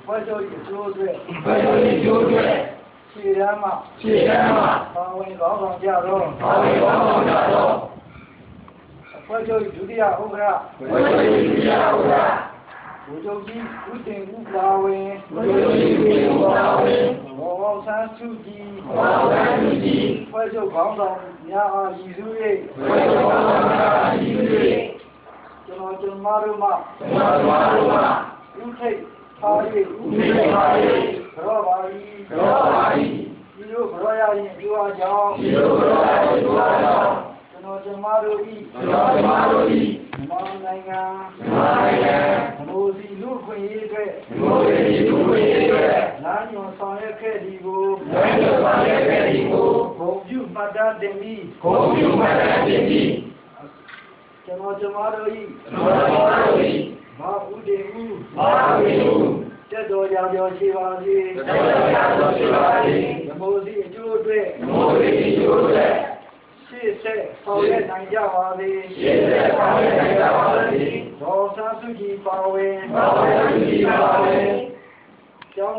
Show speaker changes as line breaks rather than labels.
ဖွဲ့ချုပ်၏အကျိုးအတွက်ခြေတမ်းမှပါဝင်ကောင်းဆောင်ကြသောဖွဲ့ချုပ်၏ဒုတိယဥက္ကဋ္ဌဗိုလ်ချုပ်ကြီးဦးတင်ဦးပါဝင်ဘောင်ဆန်းစုကြည်ဖွဲ့ချုပ်ကောင်းဆောင်များအားရည်စူး၍ကျွန်တော်မတို့မှဥထိတ်ထား၍ကြောပါ၏ဒီလိုကြောရရင်ဒီဝါကြောင့်ကျွန်တော်မတို့၏မြန်မာနိုင်ငံမိုးစီလူခွင့်ရေးအတွက်လမ်းညွှန်ဆောင်ရွက်ခဲ့သည်ကိုဂုဏ်ပြုမှတ်တမ်းတင်ပြီးကျွန်တော်တို့၏ဘာဦးတင်ဦးတက်တော်ကြောင်ရှိပါစေမိုးစီအကျိုးအတွက်ရှေ့ဆက်ဆောင်ရွက်နိုင်ကြပါစေဒေါ်ဆန်းစုကြည်ပါဝင်ကျောင်း